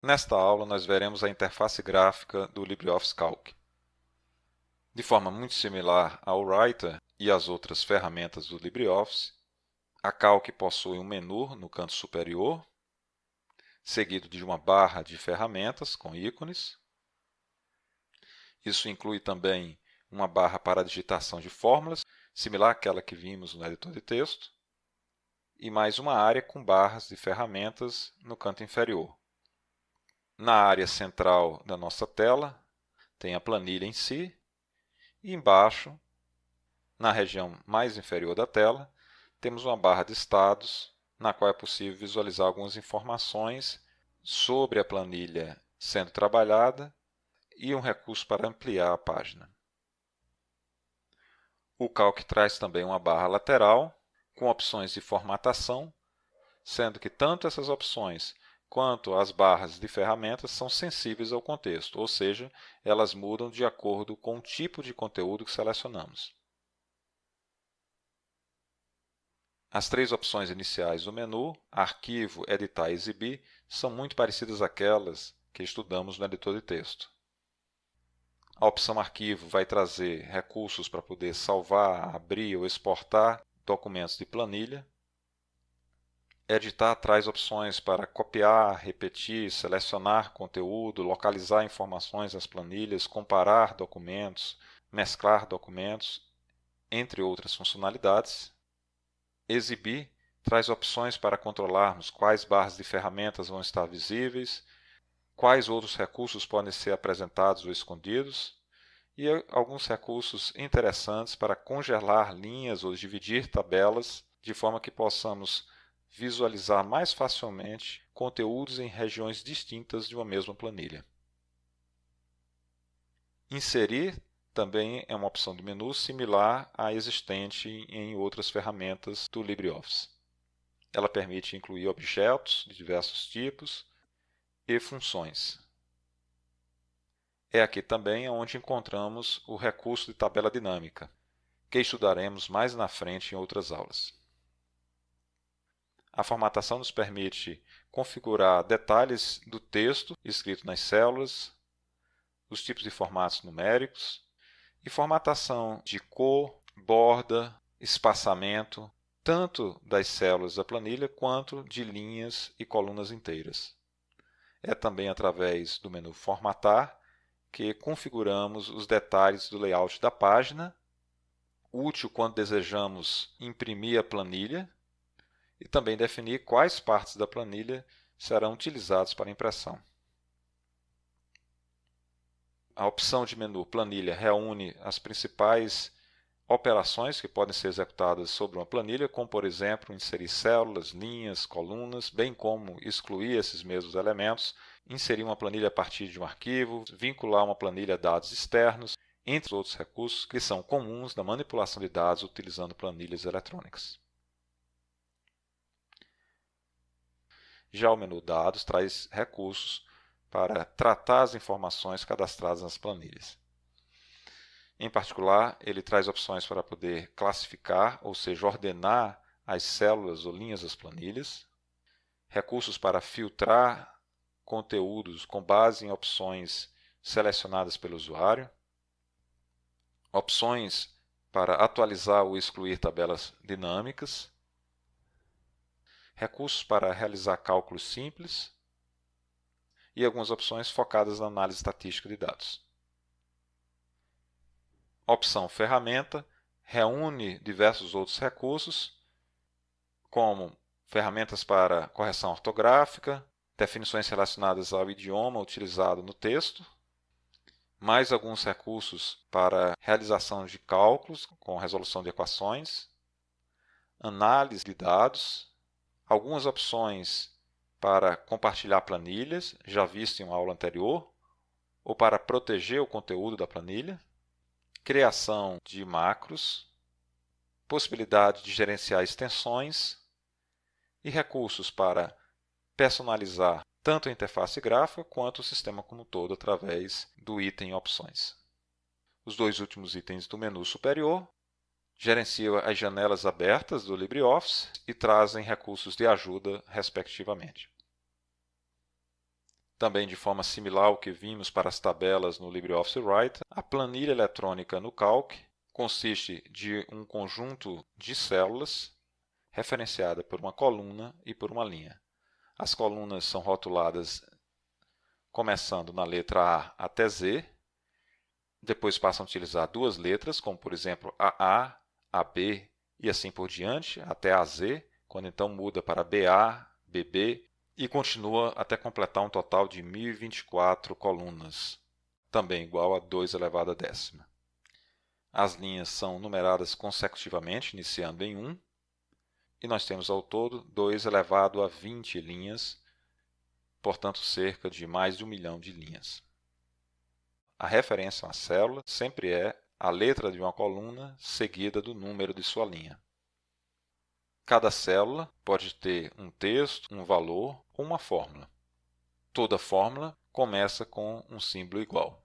Nesta aula, nós veremos a interface gráfica do LibreOffice Calc. De forma muito similar ao Writer e às outras ferramentas do LibreOffice, a Calc possui um menu no canto superior, seguido de uma barra de ferramentas com ícones. Isso inclui também uma barra para a digitação de fórmulas, similar àquela que vimos no editor de texto, e mais uma área com barras de ferramentas no canto inferior. Na área central da nossa tela, tem a planilha em si, e embaixo, na região mais inferior da tela, temos uma barra de status, na qual é possível visualizar algumas informações sobre a planilha sendo trabalhada e um recurso para ampliar a página. O Calc traz também uma barra lateral com opções de formatação, sendo que tanto essas opções quanto as barras de ferramentas são sensíveis ao contexto, ou seja, elas mudam de acordo com o tipo de conteúdo que selecionamos. As três opções iniciais do menu, Arquivo, Editar e Exibir, são muito parecidas àquelas que estudamos no editor de texto. A opção Arquivo vai trazer recursos para poder salvar, abrir ou exportar documentos de planilha. Editar traz opções para copiar, repetir, selecionar conteúdo, localizar informações nas planilhas, comparar documentos, mesclar documentos, entre outras funcionalidades. Exibir traz opções para controlarmos quais barras de ferramentas vão estar visíveis, quais outros recursos podem ser apresentados ou escondidos, e alguns recursos interessantes para congelar linhas ou dividir tabelas, de forma que possamos visualizar mais facilmente conteúdos em regiões distintas de uma mesma planilha. Inserir também é uma opção de menu similar à existente em outras ferramentas do LibreOffice. Ela permite incluir objetos de diversos tipos e funções. É aqui também onde encontramos o recurso de tabela dinâmica, que estudaremos mais na frente em outras aulas. A formatação nos permite configurar detalhes do texto escrito nas células, os tipos de formatos numéricos e formatação de cor, borda, espaçamento, tanto das células da planilha quanto de linhas e colunas inteiras. É também através do menu Formatar que configuramos os detalhes do layout da página, útil quando desejamos imprimir a planilha, e também definir quais partes da planilha serão utilizadas para impressão. A opção de menu Planilha reúne as principais operações que podem ser executadas sobre uma planilha, como, por exemplo, inserir células, linhas, colunas, bem como excluir esses mesmos elementos, inserir uma planilha a partir de um arquivo, vincular uma planilha a dados externos, entre outros recursos que são comuns na manipulação de dados utilizando planilhas eletrônicas. Já o menu Dados traz recursos para tratar as informações cadastradas nas planilhas. Em particular, ele traz opções para poder classificar, ou seja, ordenar as células ou linhas das planilhas, recursos para filtrar conteúdos com base em opções selecionadas pelo usuário, opções para atualizar ou excluir tabelas dinâmicas, recursos para realizar cálculos simples e algumas opções focadas na análise estatística de dados. A opção Ferramenta reúne diversos outros recursos, como ferramentas para correção ortográfica, definições relacionadas ao idioma utilizado no texto, mais alguns recursos para realização de cálculos com resolução de equações, análise de dados, algumas opções para compartilhar planilhas, já visto em uma aula anterior, ou para proteger o conteúdo da planilha, criação de macros, possibilidade de gerenciar extensões, e recursos para personalizar tanto a interface gráfica quanto o sistema como um todo através do item Opções. Os dois últimos itens do menu superior gerenciam as janelas abertas do LibreOffice e trazem recursos de ajuda, respectivamente. Também de forma similar ao que vimos para as tabelas no LibreOffice Writer, a planilha eletrônica no Calc consiste de um conjunto de células referenciada por uma coluna e por uma linha. As colunas são rotuladas começando na letra A até Z, depois passam a utilizar duas letras, como por exemplo AA, AB e assim por diante, até AZ, quando então muda para BA, BB e continua até completar um total de 1024 colunas, também igual a 2 elevado à décima. As linhas são numeradas consecutivamente, iniciando em 1, e nós temos ao todo 2 elevado a 20 linhas, portanto cerca de mais de 1 milhão de linhas. A referência a uma célula sempre é a letra de uma coluna seguida do número de sua linha. Cada célula pode ter um texto, um valor ou uma fórmula. Toda fórmula começa com um símbolo igual.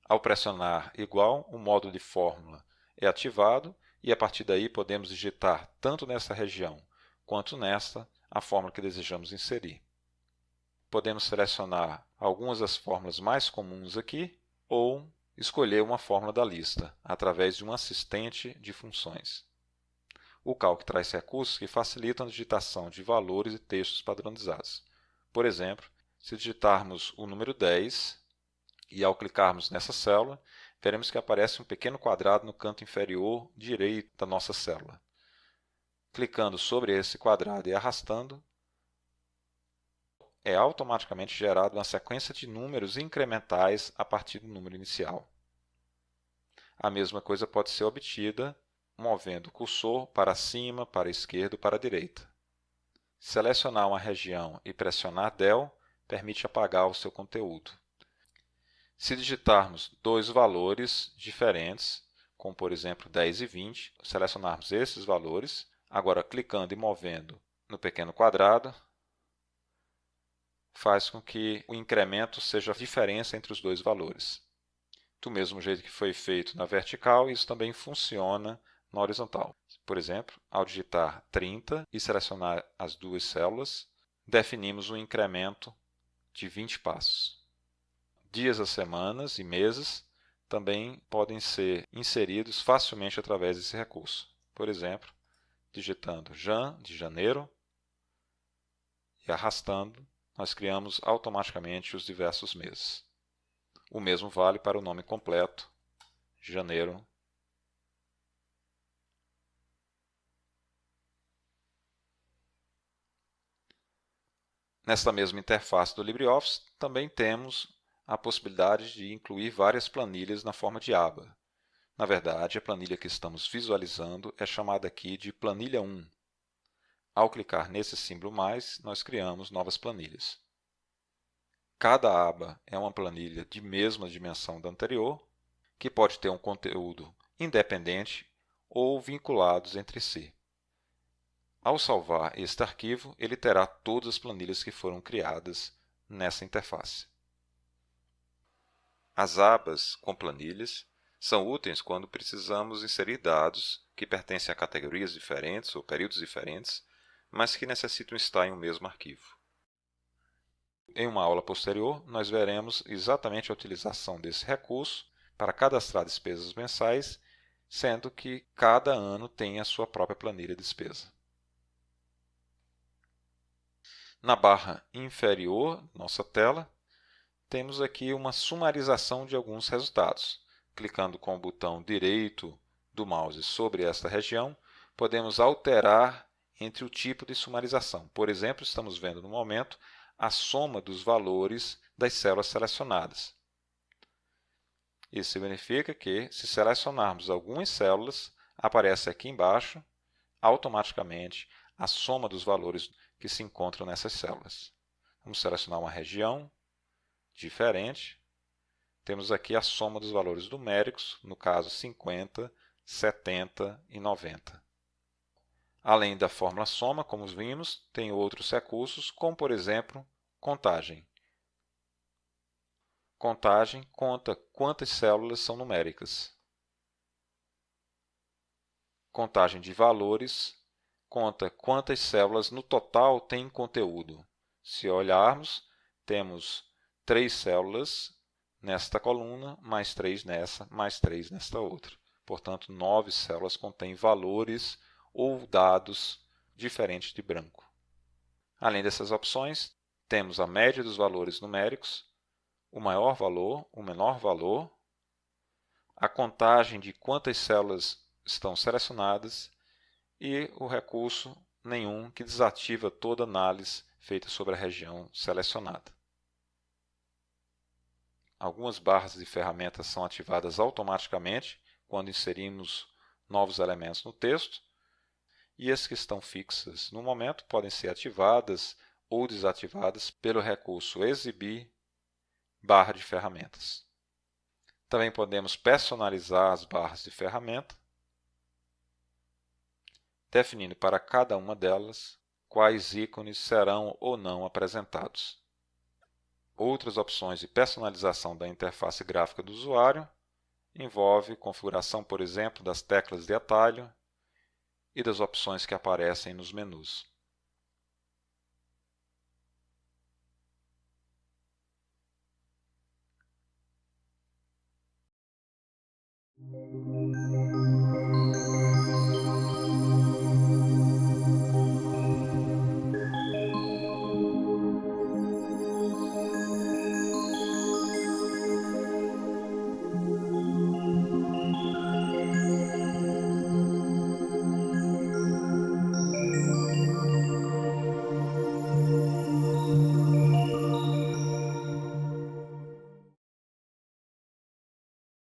Ao pressionar igual, o módulo de fórmula é ativado e a partir daí podemos digitar tanto nessa região quanto nesta a fórmula que desejamos inserir. Podemos selecionar algumas das fórmulas mais comuns aqui ou escolher uma fórmula da lista através de um assistente de funções. O Calc traz recursos que facilitam a digitação de valores e textos padronizados. Por exemplo, se digitarmos o número 10 e ao clicarmos nessa célula, veremos que aparece um pequeno quadrado no canto inferior direito da nossa célula. Clicando sobre esse quadrado e arrastando, é automaticamente gerada uma sequência de números incrementais a partir do número inicial. A mesma coisa pode ser obtida movendo o cursor para cima, para a esquerda ou para a direita. Selecionar uma região e pressionar Del permite apagar o seu conteúdo. Se digitarmos dois valores diferentes, como por exemplo 10 e 20, selecionarmos esses valores, agora clicando e movendo no pequeno quadrado, faz com que o incremento seja a diferença entre os dois valores. Do mesmo jeito que foi feito na vertical, isso também funciona na horizontal. Por exemplo, ao digitar 30 e selecionar as duas células, definimos um incremento de 20 passos. Dias a semanas e meses também podem ser inseridos facilmente através desse recurso. Por exemplo, digitando Jan, de janeiro, e arrastando, nós criamos automaticamente os diversos meses. O mesmo vale para o nome completo, janeiro. Nesta mesma interface do LibreOffice, também temos a possibilidade de incluir várias planilhas na forma de aba. Na verdade, a planilha que estamos visualizando é chamada aqui de planilha 1. Ao clicar nesse símbolo mais, nós criamos novas planilhas. Cada aba é uma planilha de mesma dimensão da anterior, que pode ter um conteúdo independente ou vinculados entre si. Ao salvar este arquivo, ele terá todas as planilhas que foram criadas nessa interface. As abas com planilhas são úteis quando precisamos inserir dados que pertencem a categorias diferentes ou períodos diferentes, mas que necessitam estar em um mesmo arquivo. Em uma aula posterior, nós veremos exatamente a utilização desse recurso para cadastrar despesas mensais, sendo que cada ano tem a sua própria planilha de despesa. Na barra inferior da nossa tela, temos aqui uma sumarização de alguns resultados. Clicando com o botão direito do mouse sobre esta região, podemos alterar entre o tipo de sumarização. Por exemplo, estamos vendo no momento a soma dos valores das células selecionadas. Isso significa que, se selecionarmos algumas células, aparece aqui embaixo, automaticamente, a soma dos valores que se encontram nessas células. Vamos selecionar uma região diferente. Temos aqui a soma dos valores numéricos, no caso 50, 70 e 90. Além da fórmula soma, como vimos, tem outros recursos, como por exemplo, contagem. Contagem conta quantas células são numéricas. Contagem de valores conta quantas células no total tem conteúdo. Se olharmos, temos 3 células nesta coluna, mais 3 nessa, mais 3 nesta outra. Portanto, 9 células contêm valores ou dados diferentes de branco. Além dessas opções, temos a média dos valores numéricos, o maior valor, o menor valor, a contagem de quantas células estão selecionadas e o recurso nenhum, que desativa toda análise feita sobre a região selecionada. Algumas barras de ferramentas são ativadas automaticamente quando inserimos novos elementos no texto, e as que estão fixas no momento podem ser ativadas ou desativadas pelo recurso Exibir barra de ferramentas. Também podemos personalizar as barras de ferramenta, definindo para cada uma delas quais ícones serão ou não apresentados. Outras opções de personalização da interface gráfica do usuário envolve configuração, por exemplo, das teclas de atalho e das opções que aparecem nos menus.